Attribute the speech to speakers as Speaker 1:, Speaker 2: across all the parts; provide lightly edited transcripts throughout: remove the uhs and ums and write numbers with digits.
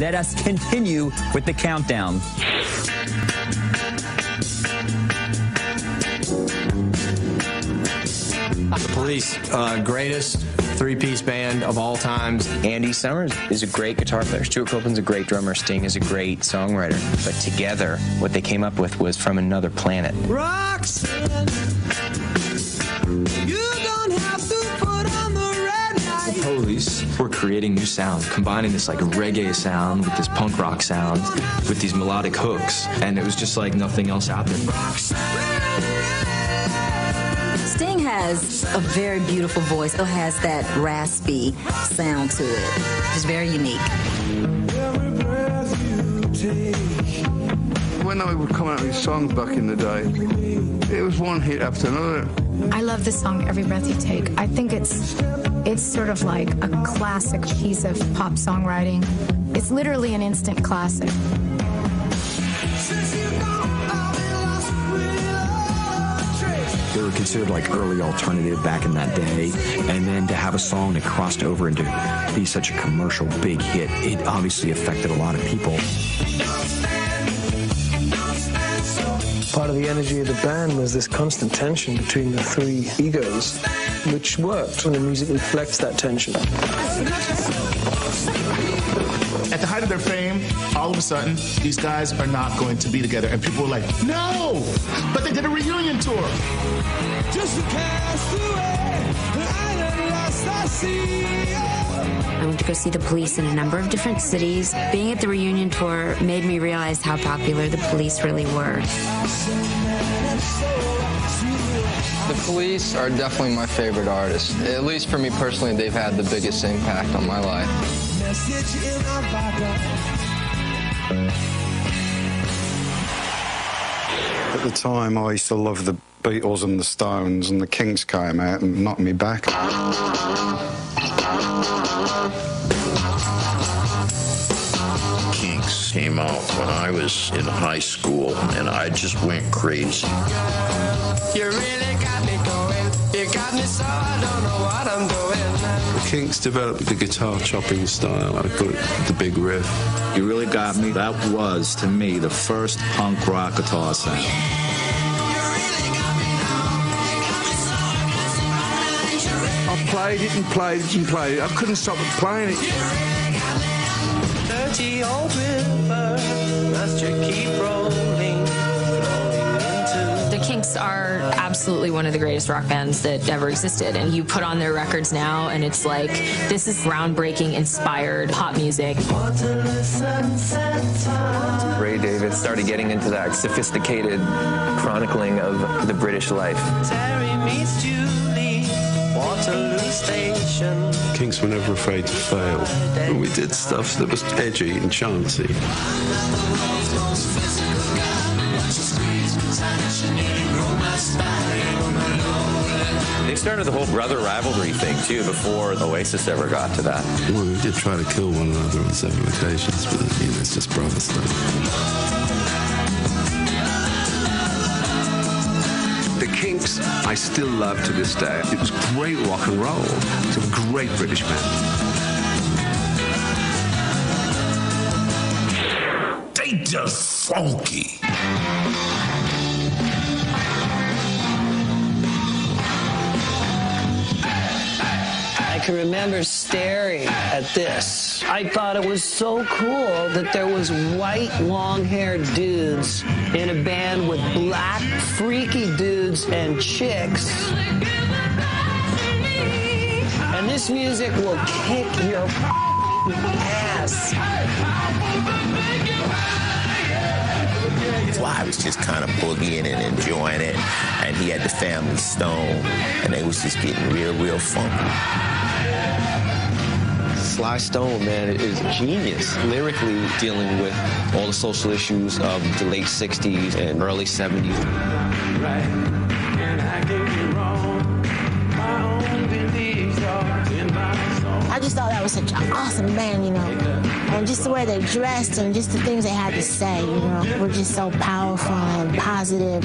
Speaker 1: let us continue with the countdown.
Speaker 2: The Police, greatest three-piece band of all times.
Speaker 3: Andy Summers is a great guitar player. Stuart Copeland's a great drummer. Sting is a great songwriter. But together, what they came up with was from another planet.
Speaker 4: Roxanne, you don't have to put on the red light.
Speaker 5: The Police were creating new sound, combining this like reggae sound with this punk rock sound, with these melodic hooks, and it was just like nothing else out there.
Speaker 6: Sting has a very beautiful voice. It has that raspy sound to it. It's very unique.
Speaker 7: When I would come out with songs back in the day, it was one hit after another.
Speaker 8: I love the song Every Breath You Take. I think it's sort of like a classic piece of pop songwriting. It's literally an instant classic.
Speaker 5: They were considered like early alternative back in that day, and then to have a song that crossed over and to be such a commercial big hit, it obviously affected a lot of people.
Speaker 9: Part of the energy of the band was this constant tension between the three egos, which worked when the music reflects that tension.
Speaker 10: At the height of their fame, all of a sudden, these guys are not going to be together. And people were like, no! But they did a reunion tour.
Speaker 4: Just a castaway, I lost our sea.
Speaker 11: I went to go see the Police in a number of different cities. Being at the reunion tour made me realize how popular the Police really were.
Speaker 12: The Police are definitely my favorite artists. At least for me personally, they've had the biggest impact on my life.
Speaker 7: At the time, I used to love the Beatles and the Stones, and the Kinks came out and knocked me back.
Speaker 13: Kinks came out when I was in high school, and I just went crazy.
Speaker 4: You really got me going. You got me so I don't know what I'm doing.
Speaker 14: The Kinks developed the guitar chopping style. I call it the big riff.
Speaker 15: You really got me. That was, to me, the first punk rock guitar sound.
Speaker 7: I played it and played it and played it. I couldn't stop playing it.
Speaker 4: Dirty old river, must you keep rolling, flowing into.
Speaker 16: The Kinks are absolutely one of the greatest rock bands that ever existed. And you put on their records now, and it's like, this is groundbreaking, inspired pop music.
Speaker 3: Ray David started getting into that sophisticated chronicling of the British life.
Speaker 4: Terry meets Julie, Waterloo Station.
Speaker 14: Kinks were never afraid to fail. And we did stuff that was edgy and chancy.
Speaker 3: They started the whole brother rivalry thing, too, before Oasis ever got to that.
Speaker 14: Well, we did try to kill one another on several occasions, but it's just brother stuff.
Speaker 17: The Kinks, I still love to this day. It was great rock and roll. It's a great British band.
Speaker 13: They just funky.
Speaker 18: I can remember staring at this. I thought it was so cool that there was white, long-haired dudes in a band with black, freaky dudes and chicks. And this music will kick your ass.
Speaker 13: So I was just kind of boogieing and enjoying it, and he had the Family Stone, and they was just getting real funky.
Speaker 3: Sly Stone, man, is genius. Lyrically dealing with all the social issues of the late 60s and early 70s.
Speaker 4: Right, and I get it wrong. My own beliefs are in my soul.
Speaker 19: I just thought that was such an awesome band, you know. And just the way they dressed and just the things they had to say, you know, were just so powerful and positive.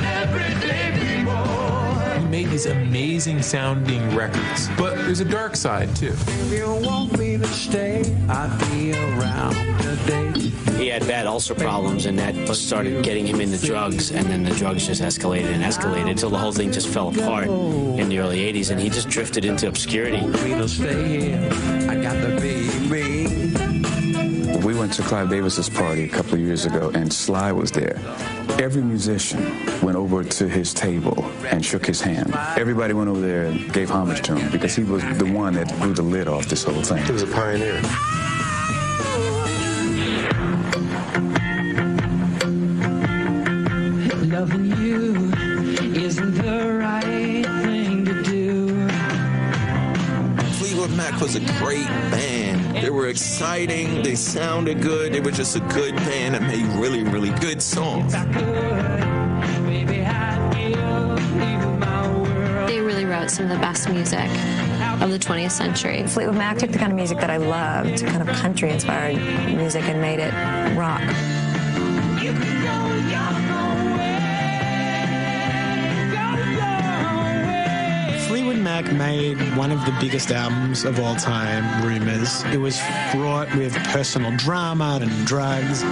Speaker 4: Every day be more.
Speaker 20: He made these amazing sounding records. But there's a dark side, too.
Speaker 4: If you want me to stay, I'll be around today.
Speaker 21: He had bad ulcer problems, and that started getting him into drugs, and then the drugs just escalated and escalated until the whole thing just fell apart in the early 80s, and he just drifted into obscurity.
Speaker 4: We'll stay here. I got the baby.
Speaker 22: We went to Clive Davis's party a couple of years ago, and Sly was there. Every musician went over to his table and shook his hand. Everybody went over there and gave homage to him because he was the one that blew the lid off this whole thing. He was a pioneer.
Speaker 4: Loving you isn't the right thing to do.
Speaker 13: Fleetwood Mac was a great band. They were exciting, they sounded good, they were just a good band that made really, really good songs.
Speaker 23: They really wrote some of the best music of the 20th century.
Speaker 24: Fleetwood Mac took the kind of music that I loved, kind of country-inspired music, and made it rock.
Speaker 25: Fleetwood Mac made one of the biggest albums of all time, Rumours. It was fraught with personal drama and drugs.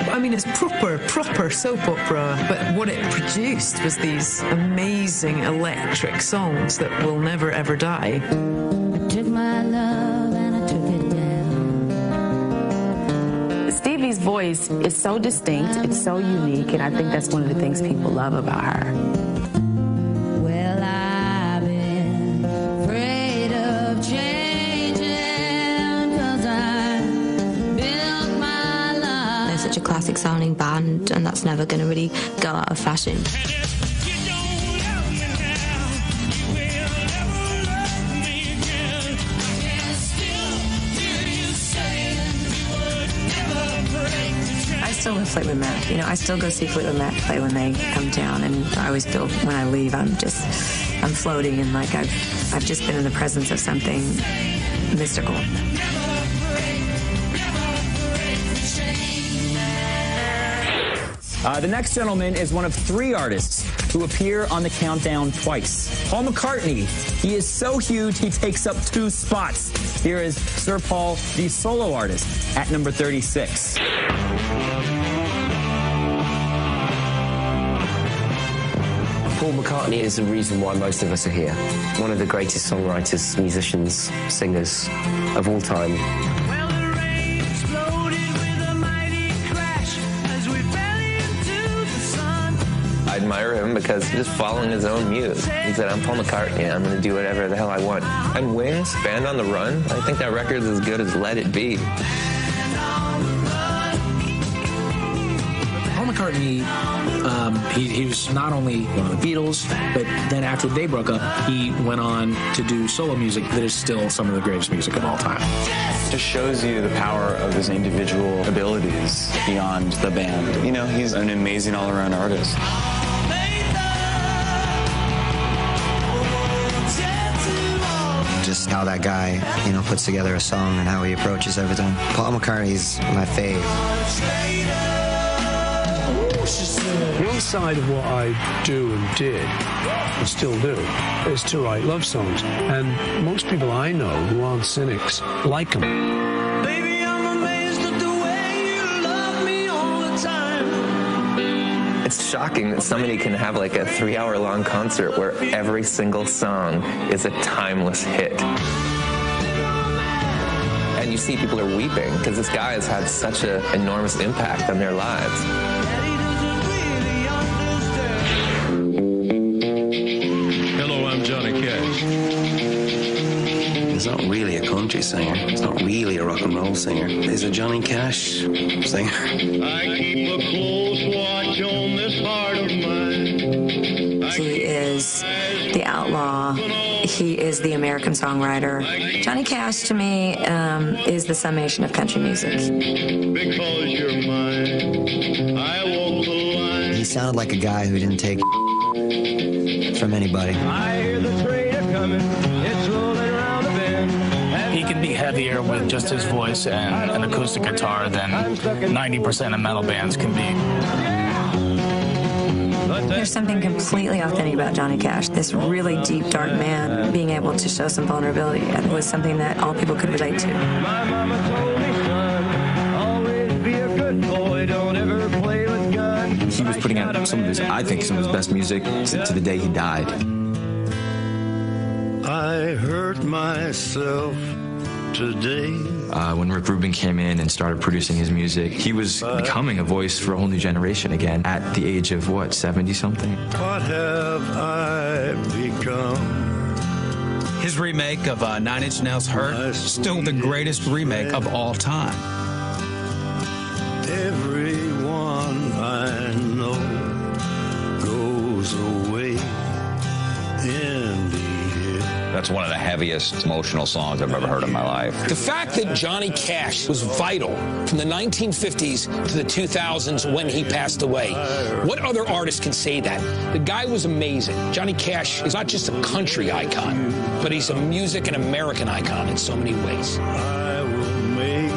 Speaker 26: I mean, it's proper soap opera, but what it produced was these amazing electric songs that will never, ever die.
Speaker 4: I took my love and I took it down.
Speaker 27: Stevie's voice is so distinct, it's so unique, and I think that's one of the things people love about her.
Speaker 4: Well, I've been afraid of changing 'cause I built my life.
Speaker 11: They're such a classic sounding band, and that's never going to really go out of fashion.
Speaker 24: I still love Fleetwood Mac. You know, I still go see Fleetwood Mac play when they come down, and I always feel when I leave, I'm floating, and like I've just been in the presence of something mystical.
Speaker 1: The next gentleman is one of 3 artists who appear on the countdown twice. Paul McCartney. He is so huge, he takes up 2 spots. Here is Sir Paul, the solo artist, at number 36.
Speaker 3: Paul McCartney is the reason why most of us are here. One of the greatest songwriters, musicians, singers of all time. I admire him because he's just following his own muse. He said, I'm Paul McCartney, I'm going to do whatever the hell I want. And Wings, Band on the Run, I think that record's as good as Let It Be.
Speaker 28: Paul McCartney, he was not only one of the Beatles, but then after they broke up, he went on to do solo music that is still some of the greatest music of all time.
Speaker 29: It just shows you the power of his individual abilities beyond the band. You know, he's an amazing all-around artist.
Speaker 30: Just how that guy, you know, puts together a song and how he approaches everything. Paul McCartney's my fave.
Speaker 9: One side of what I do and did, and still do, is to write love songs. And most people I know who aren't cynics like them.
Speaker 4: Baby, I'm amazed at the way you love me all the time.
Speaker 3: It's shocking that somebody can have like a 3-hour-long concert where every single song is a timeless hit. And you see people are weeping because this guy has had such an enormous impact on their lives.
Speaker 31: Hello, I'm Johnny Cash.
Speaker 22: He's not really a country singer. He's not really a rock and roll singer. He's a Johnny Cash singer.
Speaker 4: I keep a close watch on this heart of mine.
Speaker 24: He is the outlaw. He is the American songwriter. Johnny Cash, to me, is the summation of country music.
Speaker 4: Because you're mine, I walk the line.
Speaker 30: He sounded like a guy who didn't take from anybody.
Speaker 4: I hear the train coming, it's rolling around the bend.
Speaker 28: He can be heavier with just his voice and an acoustic guitar than 90% of metal bands can be.
Speaker 24: There's something completely authentic about Johnny Cash. This really deep, dark man being able to show some vulnerability was something that all people could relate to.
Speaker 4: My mama told me, son, always be a good boy, don't ever play with guns.
Speaker 2: He was putting out some of his best music to the day he died.
Speaker 4: I hurt myself today.
Speaker 2: When Rick Rubin came in and started producing his music, he was becoming a voice for a whole new generation again at the age of, 70-something?
Speaker 4: What have I become?
Speaker 5: His remake of Nine Inch Nails' Hurt, still the greatest remake of all time.
Speaker 4: Everyone I know goes away in the air.
Speaker 6: That's one of the heaviest emotional songs I've ever heard in my life.
Speaker 7: The fact that Johnny Cash was vital from the 1950s to the 2000s when he passed away, what other artist can say that? The guy was amazing. Johnny Cash is not just a country icon, but he's a music and American icon in so many ways.
Speaker 4: I will make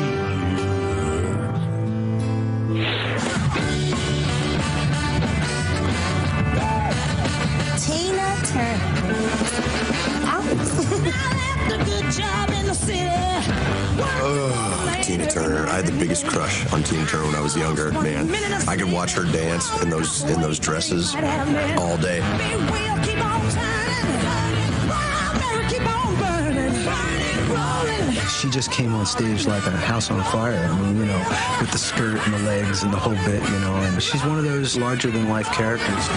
Speaker 19: Tina Turner.
Speaker 8: Tina Turner. I had the biggest crush on Tina Turner when I was younger. Man, I could watch her dance in those dresses all day.
Speaker 10: She just came on stage like a house on fire. I mean, with the skirt and the legs and the whole bit, and she's one of those larger-than-life characters.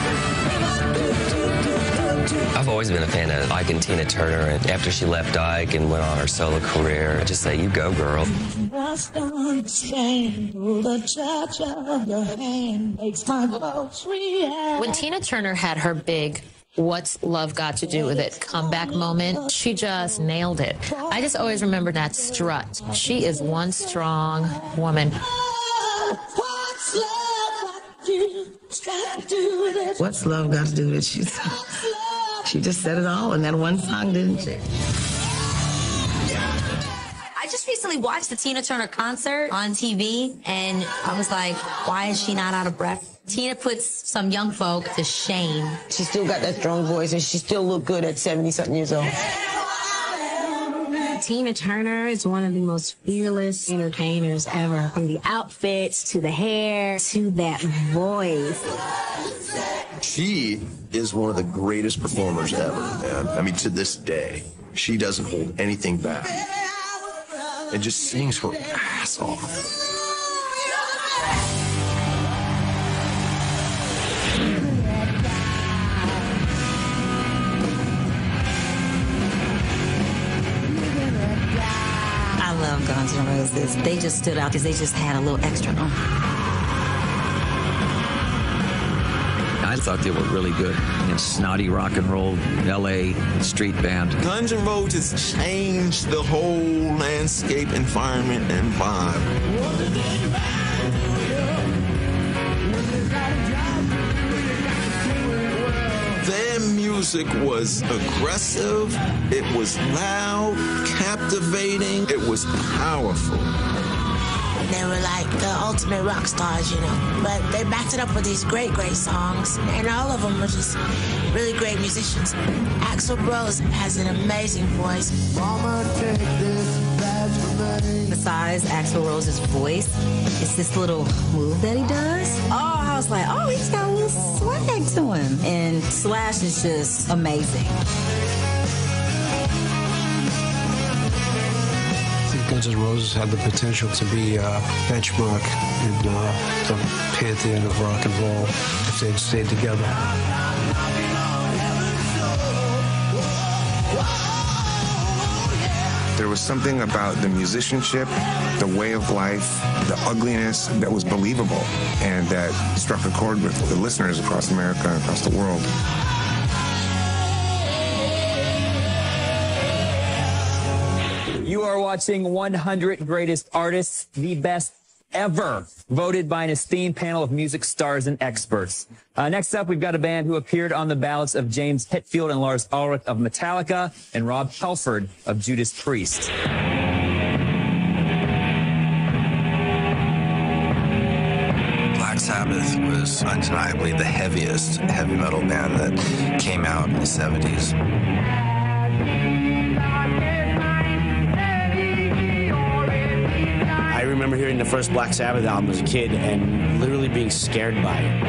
Speaker 12: I've always been a fan of Ike and Tina Turner, and after she left Ike and went on her solo career, I just say, you go, girl.
Speaker 14: When Tina Turner had her big What's Love Got to Do With It comeback moment, she just nailed it. I just always remember that strut. She is one strong woman.
Speaker 15: What's love got to do with it? She just said it all in that one song, didn't she?
Speaker 11: I just recently watched the Tina Turner concert on TV, and I was like, why is she not out of breath? Tina puts some young folk to shame.
Speaker 15: She still got that strong voice, and she still look good at 70-something years old.
Speaker 16: Tina Turner is one of the most fearless entertainers ever. From the outfits, to the hair, to that voice.
Speaker 8: She is one of the greatest performers ever, man. I mean, to this day, she doesn't hold anything back. And just sings her ass off.
Speaker 11: I love Guns N' Roses. They just stood out because they just had a little extra.
Speaker 2: I thought they were really good. Snotty rock and roll, L.A. street band.
Speaker 13: Guns N' Roses changed the whole landscape, environment, and vibe. Their music was aggressive, it was loud, captivating, it was powerful.
Speaker 19: They were like the ultimate rock stars, But they backed it up with these great, great songs. And all of them were just really great musicians. Axl Rose has an amazing voice.
Speaker 11: Besides Axl Rose's voice, it's this little move that he does. Oh, I was like, oh, he's got a little swag to him. And Slash is just amazing.
Speaker 9: Guns N' Roses had the potential to be a benchmark in the pantheon of rock and roll if they'd stayed together.
Speaker 17: There was something about the musicianship, the way of life, the ugliness that was believable and that struck a chord with the listeners across America and across the world.
Speaker 1: You are watching 100 Greatest Artists, the best ever, voted by an esteemed panel of music stars and experts. Next up, we've got a band who appeared on the ballots of James Hetfield and Lars Ulrich of Metallica and Rob Halford of Judas Priest.
Speaker 32: Black
Speaker 3: Black Sabbath was undeniably the heaviest heavy metal band that came out in the 70s.
Speaker 18: I remember hearing the first Black Sabbath album as a kid and literally being scared by it.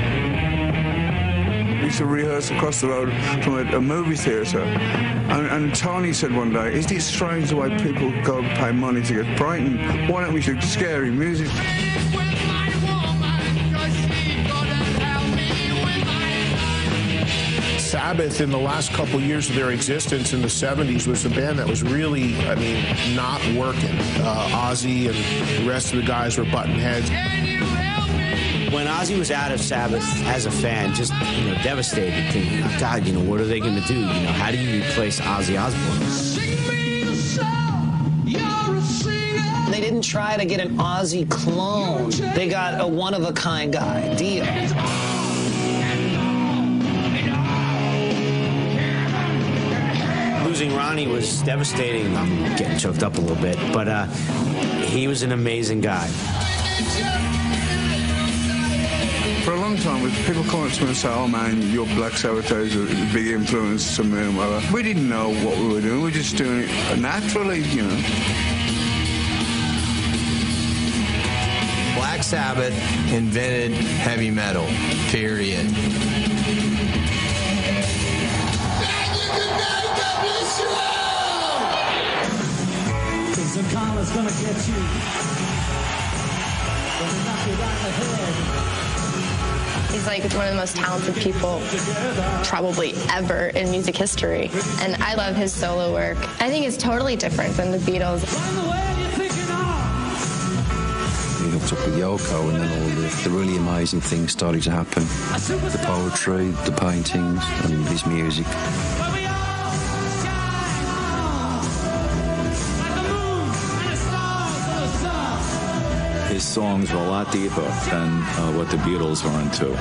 Speaker 20: We used to rehearse across the road from a movie theatre. And Tony said one day, isn't it strange the way people go pay money to get frightened? Why don't we do scary music?
Speaker 21: Sabbath, in the last couple years of their existence in the 70s, was the band that was really, not working. Ozzy and the rest of the guys were butting heads.
Speaker 18: When Ozzy was out of Sabbath as a fan, just, devastated, thinking, oh, God, what are they going to do? How do you replace Ozzy Osbourne?
Speaker 22: They didn't try to get an Ozzy clone. They got a one-of-a-kind guy, Dio.
Speaker 18: Losing Ronnie was devastating. I'm getting choked up a little bit, but he was an amazing guy.
Speaker 20: For a long time, people come up to me and say, oh man, your Black Sabbath is a big influence to me and whatever. We didn't know what we were doing. We were just doing it naturally,
Speaker 3: Black Sabbath invented heavy metal, period.
Speaker 4: Gonna get you. Gonna knock you right in the head.
Speaker 23: He's like one of the most talented people probably ever in music history. And I love his solo work. I think it's totally different than the Beatles.
Speaker 25: He hooked up with Yoko, and then all the really amazing things started to happen. The poetry, the paintings, and his music.
Speaker 26: His songs were a lot deeper than what the Beatles were into.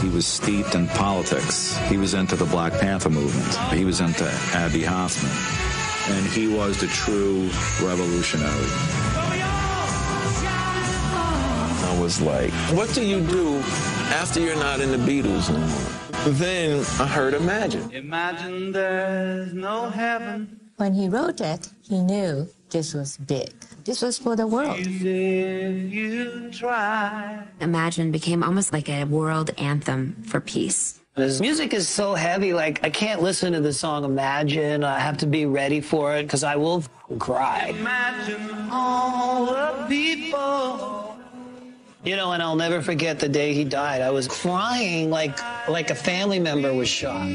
Speaker 26: He was steeped in politics. He was into the Black Panther movement. He was into Abbie Hoffman. And he was the true revolutionary.
Speaker 13: I was like, what do you do after you're not in the Beatles anymore? Then I heard Imagine.
Speaker 4: Imagine there's no heaven.
Speaker 27: When he wrote it, he knew this was big. This was for the world.
Speaker 29: Imagine became almost like a world anthem for peace.
Speaker 22: His music is so heavy, like, I can't listen to the song Imagine. I have to be ready for it, because I will cry.
Speaker 4: Imagine all the people.
Speaker 22: And I'll never forget the day he died. I was crying like a family member was shot.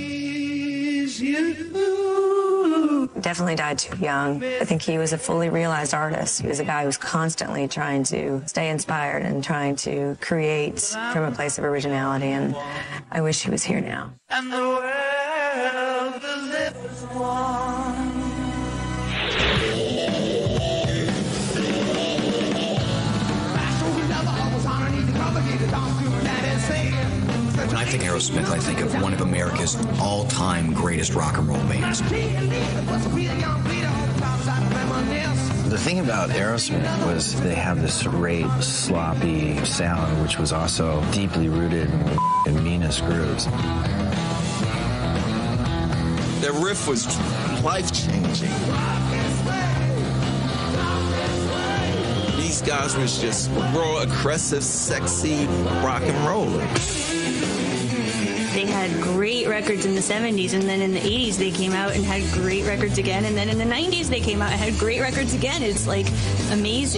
Speaker 24: Definitely died too young. I think he was a fully realized artist. He was a guy who was constantly trying to stay inspired and trying to create from a place of originality, and I wish he was here now.
Speaker 4: And the world is one.
Speaker 31: When I think Aerosmith, I think of one of America's all-time greatest rock and roll bands.
Speaker 3: The thing about Aerosmith was they have this great, sloppy sound, which was also deeply rooted in meanest grooves.
Speaker 13: Their riff was life-changing. These guys was just raw, aggressive, sexy rock and rollers.
Speaker 32: They had great records in the 70s, and then in the 80s they came out and had great records again, and then in the 90s they came out and had great records again. It's like amazing.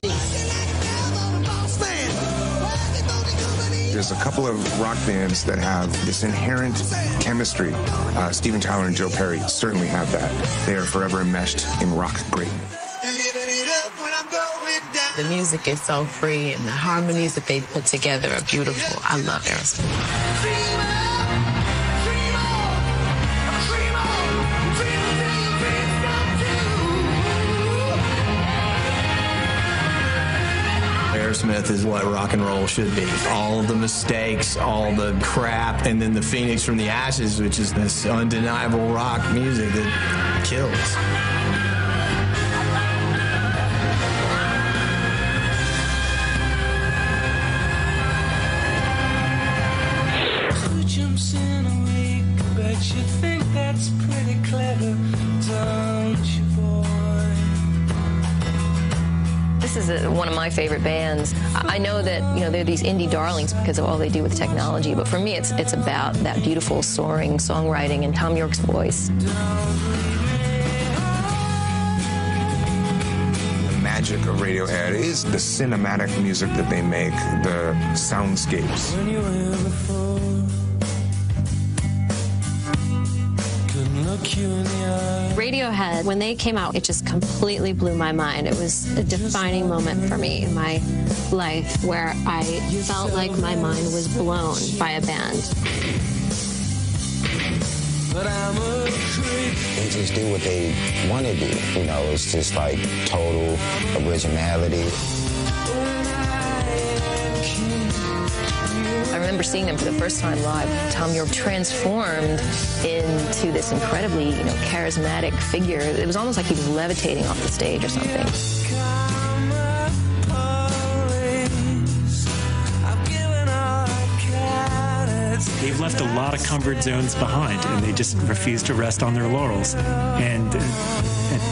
Speaker 17: There's a couple of rock bands that have this inherent chemistry. Steven Tyler and Joe Perry certainly have that. They are forever enmeshed in rock greatness.
Speaker 33: The music is so free, and the harmonies that they put together are beautiful. I love Aerosmith.
Speaker 3: Aerosmith is what rock and roll should be. All the mistakes, all the crap, and then the Phoenix from the Ashes, which is this undeniable rock music that kills.
Speaker 2: my favorite bands. I know that, you know, they're these indie darlings because of all they do with technology, but for me it's about that beautiful soaring songwriting and Thom Yorke's voice.
Speaker 17: The magic of Radiohead is the cinematic music that they make, the soundscapes.
Speaker 29: Radiohead, when they came out, it just completely blew my mind. It was a defining moment for me in my life where I felt like my mind was blown by a band.
Speaker 3: They just do what they want to do. You know, it's just like total originality.
Speaker 2: I remember seeing them for the first time live. Thom Yorke transformed into this incredibly, you know, charismatic figure. It was almost like he was levitating off the stage or something.
Speaker 5: They've left a lot of comfort zones behind, and they just refuse to rest on their laurels. And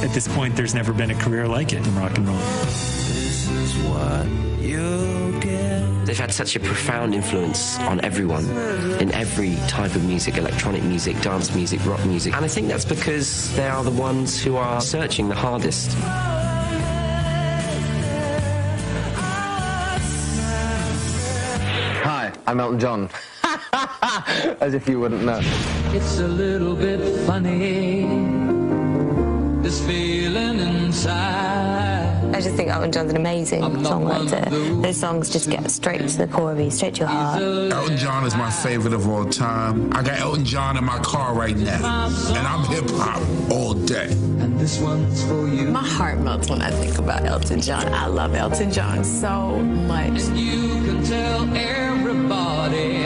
Speaker 5: at this point, there's never been a career like it in rock and roll.
Speaker 6: This is what you get. They've had such a profound influence on everyone in every type of music, electronic music, dance music, rock music. And I think that's because they are the ones who are searching the hardest.
Speaker 7: Hi, I'm Elton John. As if you wouldn't know.
Speaker 4: It's a little bit funny, this feeling inside.
Speaker 2: I just think Elton John's an amazing songwriter. Those songs just get straight to the core of you, straight to your heart.
Speaker 8: Elton John is my favorite of all time. I got Elton John in my car right now, and I'm hip-hop all day.
Speaker 4: And this one's for you.
Speaker 2: My heart melts when I think about Elton John. I love Elton John so much.
Speaker 4: And you can tell everybody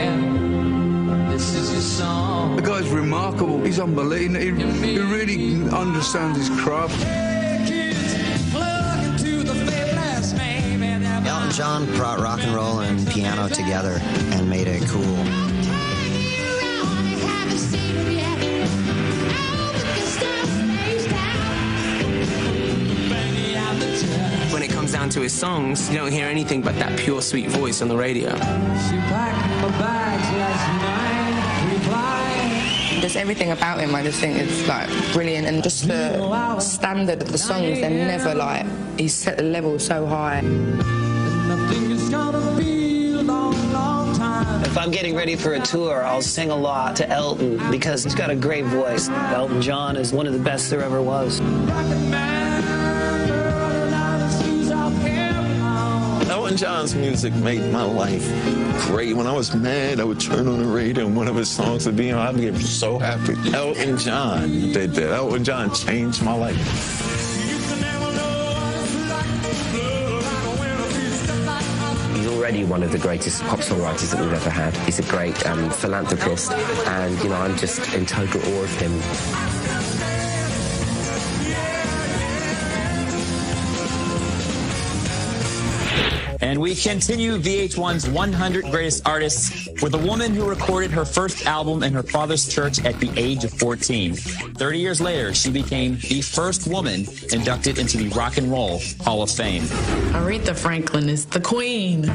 Speaker 4: this is your song.
Speaker 20: The guy's remarkable. He's unbelievable. He really understands his craft.
Speaker 3: Elton John brought rock and roll and piano together and made it cool.
Speaker 6: When it comes down to his songs, you don't hear anything but that pure, sweet voice on the radio.
Speaker 2: Just everything about him, I just think it's like brilliant, and just the standard of the songs, they're never like, he's set the level so high.
Speaker 22: If I'm getting ready for a tour, I'll sing a lot to Elton because he's got a great voice. Elton John is one of the best there ever was.
Speaker 13: Elton John's music made my life great. When I was mad, I would turn on the radio and one of his songs would be on. I'd be so happy. Elton John did that. Elton John changed my life.
Speaker 6: He's already one of the greatest pop songwriters that we've ever had. He's a great philanthropist, and, you know, I'm just in total awe of him.
Speaker 1: And we continue VH1's 100 Greatest Artists with a woman who recorded her first album in her father's church at the age of 14. 30 years later, she became the first woman inducted into the Rock and Roll Hall of Fame.
Speaker 33: Aretha Franklin is the queen.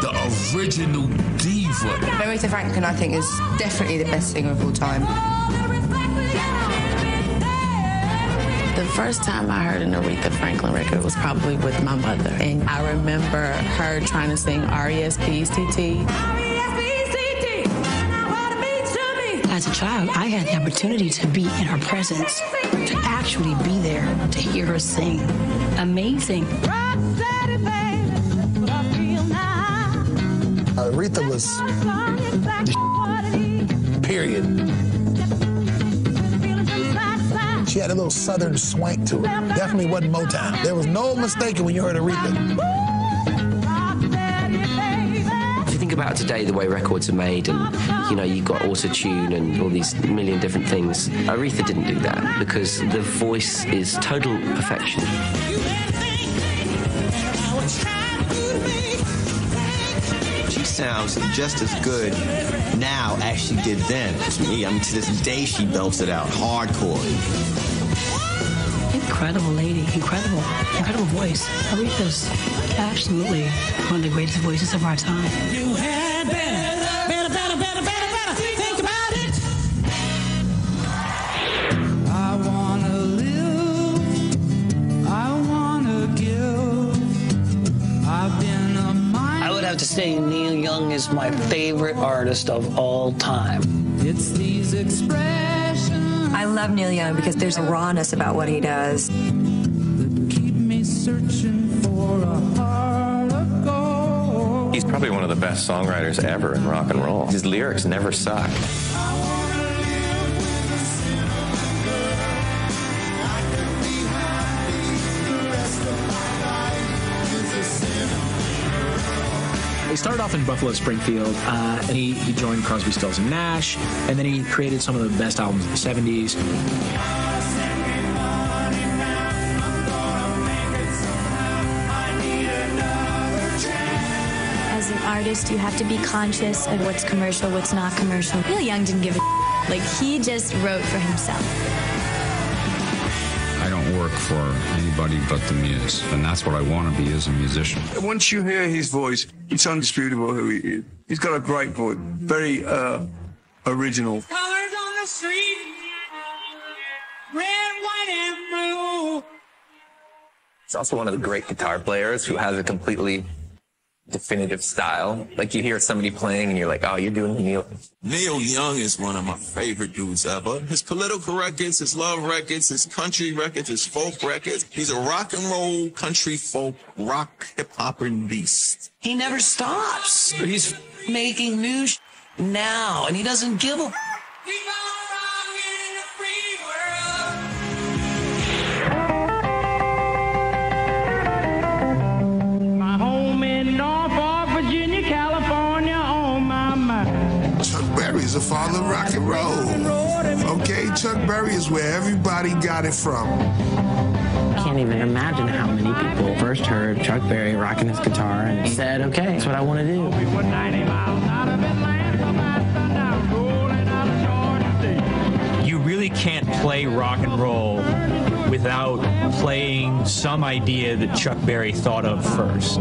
Speaker 8: The original diva.
Speaker 2: Aretha Franklin, I think, is definitely the best singer of all time.
Speaker 33: The first time I heard an Aretha Franklin record was probably with my mother. And I remember her trying to sing R-E-S-P-E-C-T.
Speaker 10: As a child, I had the opportunity to be in her presence, to actually be there, to hear her sing. Amazing.
Speaker 8: Aretha was the period. She had a little southern swank to it. Definitely wasn't Motown. There was no mistaking when you heard Aretha.
Speaker 6: If you think about today, the way records are made, and, you know, you've got auto-tune and all these million different things, Aretha didn't do that because the voice is total perfection.
Speaker 9: sounds just as good now as she did then. To me, I mean, to this day, she belts it out hardcore.
Speaker 10: Incredible lady, incredible voice. Aretha's absolutely one of the greatest voices of our time.
Speaker 4: You had better think about it. I wanna live, I wanna give. I've been a mind.
Speaker 22: I would have to say Neil Young is my favorite artist of all time.
Speaker 4: It's these expressions.
Speaker 24: I love Neil Young because there's a rawness about what he does.
Speaker 4: Keep me searching for a heart of gold.
Speaker 11: He's probably one of the best songwriters ever in rock and roll. His lyrics never suck.
Speaker 12: He started off in Buffalo Springfield, and he joined Crosby, Stills, and Nash, and then he created some of the best albums of the 70s.
Speaker 14: As an artist, you have to be conscious of what's commercial, what's not commercial. Neil Young didn't give a like, he just wrote for himself.
Speaker 15: I don't work for anybody but the muse, and that's what I want to be as a musician.
Speaker 20: Once you hear his voice, it's undisputable who he is. He's got a great voice, very original.
Speaker 4: Colors on the street, red, white, and blue.
Speaker 11: He's also one of the great guitar players who has a completely definitive style. Like, you hear somebody playing and you're like, oh, you're doing Neil.
Speaker 13: Neil Young is one of my favorite dudes ever. His political records, his love records, his country records, his folk records. He's a rock and roll, country folk, rock, hip-hop beast.
Speaker 16: He never stops. He's making new now, and he doesn't give a...
Speaker 8: Berry's the father of rock and roll. Okay, Chuck Berry is where everybody got it from.
Speaker 18: I can't even imagine how many people first heard Chuck Berry rocking his guitar and said, okay, that's what I want to do.
Speaker 19: You really can't play rock and roll without playing some idea that Chuck Berry thought of first.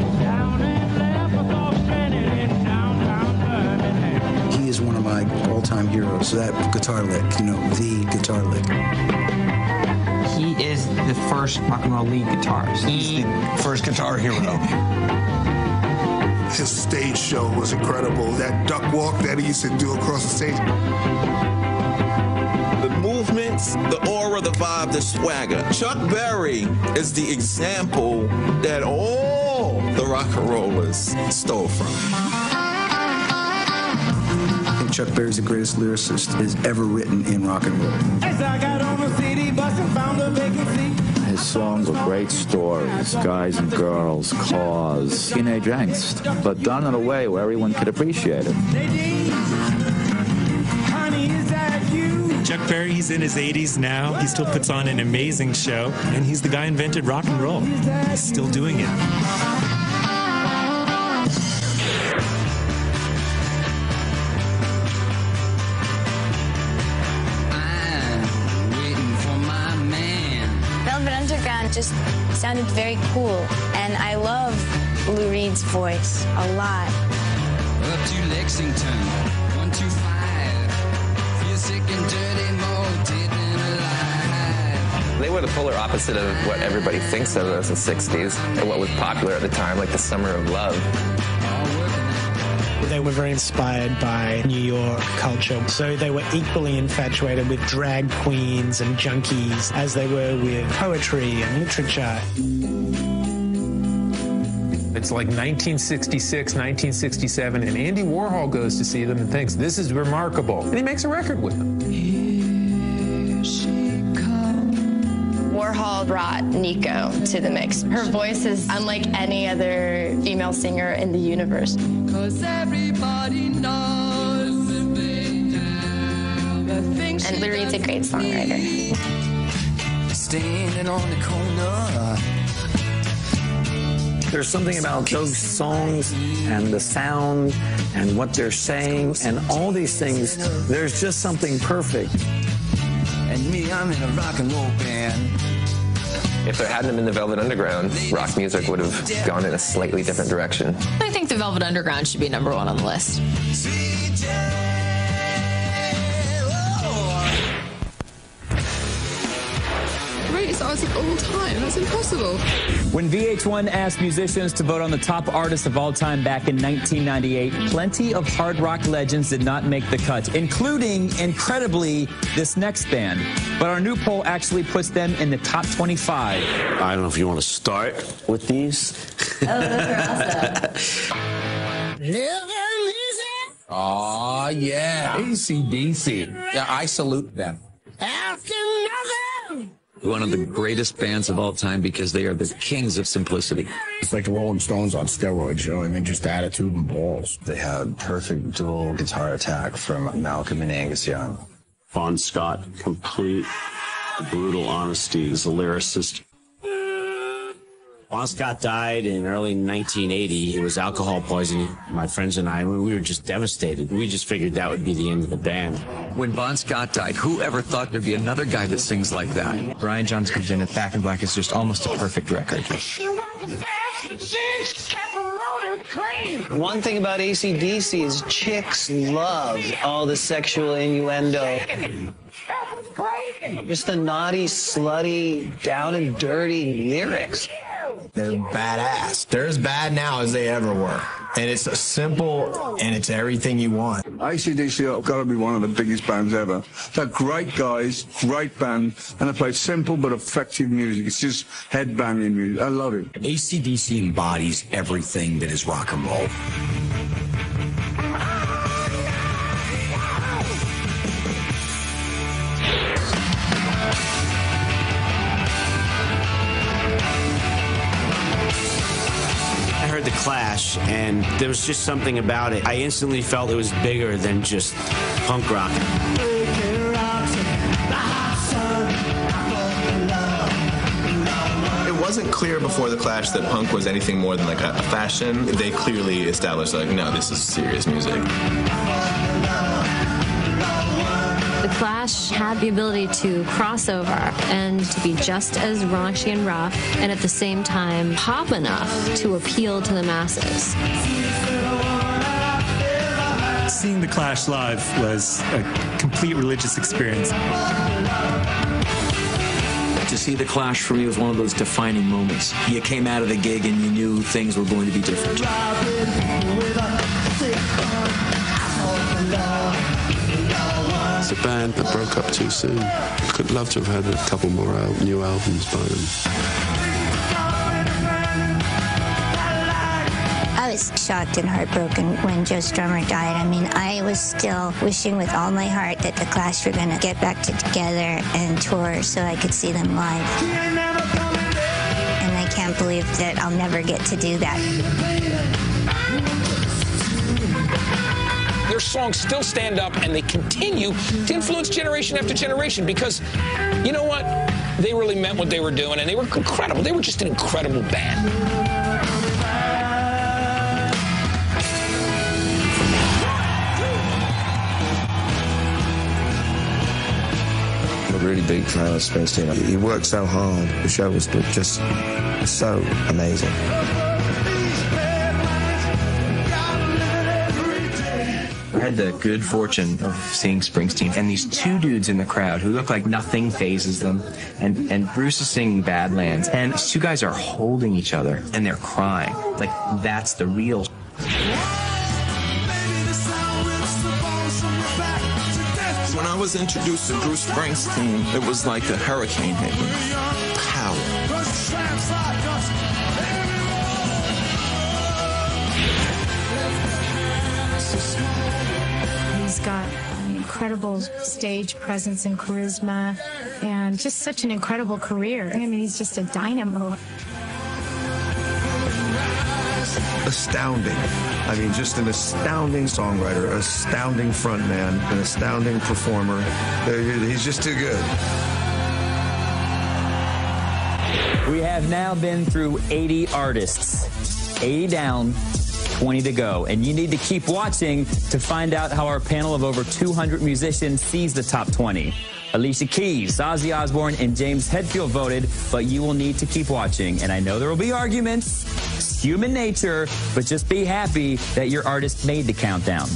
Speaker 21: He is one of my all-time heroes. That guitar lick, the guitar lick.
Speaker 18: He is the first rock and roll lead guitarist.
Speaker 9: He's the first guitar hero.
Speaker 8: His stage show was incredible. That duck walk that he used to do across the stage.
Speaker 13: The movements, the aura, the vibe, the swagger. Chuck Berry is the example that all the rock and rollers stole from.
Speaker 21: I think Chuck Berry's the greatest lyricist has ever written in rock and roll.
Speaker 4: As I got on the city bus and found a vacancy.
Speaker 26: His songs were great stories, guys and girls, cause, teenage angst, but done in a way where everyone could appreciate it.
Speaker 5: Chuck Berry, he's in his 80s now. He still puts on an amazing show, and he's the guy who invented rock and roll. He's still doing it.
Speaker 14: Just sounded very cool, and I love Lou Reed's voice a lot.
Speaker 4: Up to Lexington, 125. Feel sick and dirty, more dead than alive.
Speaker 11: They were the polar opposite of what everybody thinks of as the 60s and what was popular at the time, like the Summer of Love.
Speaker 12: They were very inspired by New York culture, so they were equally infatuated with drag queens and junkies as they were with poetry and literature.
Speaker 23: It's like 1966, 1967, and Andy Warhol goes to see them and thinks, this is remarkable. And he makes a record with them.
Speaker 2: Warhol brought Nico to the mix. Her voice is unlike any other female singer in the universe.
Speaker 4: 'Cause everybody knows
Speaker 2: And Lou Reed's a great songwriter.
Speaker 4: Standing on the corner,
Speaker 1: There's something about those songs and the sound and what they're saying and all these things. There's just something perfect.
Speaker 3: And me, I'm in a rock and roll band.
Speaker 11: If there hadn't been the Velvet Underground, rock music would have gone in a slightly different direction.
Speaker 6: I think the Velvet Underground should be #1 on the list.
Speaker 7: Greatest artist of all time. That's impossible.
Speaker 17: When VH1 asked musicians to vote on the top artists of all time back in 1998, plenty of hard rock legends did not make the cut, including, incredibly, this next band. But our new poll actually puts them in the top 25.
Speaker 25: I don't know if you want to start with these.
Speaker 6: Oh, those are awesome.
Speaker 27: Oh, yeah. AC/DC. Yeah, I salute them.
Speaker 25: One of the greatest bands of all time because they are the kings of simplicity.
Speaker 27: It's like the Rolling Stones on steroids, you know what I mean? Just attitude and balls.
Speaker 28: They had perfect dual guitar attack from Malcolm and Angus Young.
Speaker 26: Bon Scott, complete brutal honesty as a lyricist.
Speaker 29: Bon Scott died in early 1980. It was alcohol poisoning. My friends and I, we were just devastated. We just figured that would be the end of the band.
Speaker 30: When Bon Scott died, who ever thought there'd be another guy that sings like that?
Speaker 11: Brian Jones comes in and Back in Black is just almost a perfect record.
Speaker 22: One thing about AC/DC is chicks love all the sexual innuendo. Just the naughty, slutty, down and dirty lyrics.
Speaker 27: They're badass. They're as bad now as they ever were. And it's simple, and it's everything you want.
Speaker 20: AC/DC have got to be one of the biggest bands ever. They're great guys, great band, and they play simple but effective music. It's just headbanging music. I love it.
Speaker 27: AC/DC embodies everything that is rock and roll.
Speaker 29: The Clash, and there was just something about it. I instantly felt it was bigger than just punk rock.
Speaker 31: It wasn't clear before The Clash that punk was anything more than like a fashion. They clearly established like, no, this is serious music.
Speaker 2: The Clash had the ability to cross over and to be just as raunchy and rough, and at the same time pop enough to appeal to the masses.
Speaker 5: Seeing The Clash live was a complete religious experience.
Speaker 26: To see The Clash for me was one of those defining moments. You came out of the gig and you knew things were going to be different.
Speaker 32: It's a band that broke up too soon. Could love to have had a couple more new albums by them.
Speaker 33: I was shocked and heartbroken when Joe Strummer died. I mean, I was still wishing with all my heart that The Clash were going to get back together and tour so I could see them live. And I can't believe that I'll never get to do that.
Speaker 16: Their songs still stand up and they continue to influence generation after generation because, you know what? They really meant what they were doing and they were incredible. They were just an incredible band.
Speaker 28: I'm a really big fan of Springsteen. He worked so hard. The show was just so amazing.
Speaker 11: I had the good fortune of seeing Springsteen and these two dudes in the crowd who look like nothing phases them. And Bruce is singing Badlands. And these two guys are holding each other and they're crying. Like, that's the real.
Speaker 31: When I was introduced to Bruce Springsteen, it was like a hurricane hit me. Power.
Speaker 34: He's got an incredible stage presence and charisma and just such an incredible career. I mean, he's just a dynamo.
Speaker 28: Astounding. I mean, just an astounding songwriter, astounding frontman, an astounding performer. He's just too good.
Speaker 17: We have now been through 80 artists. 80 down, 20 to go. And you need to keep watching to find out how our panel of over 200 musicians sees the top 20. Alicia Keys, Ozzy Osbourne, and James Hetfield voted, but you will need to keep watching. And I know there will be arguments. It's human nature, but just be happy that your artist made the countdown.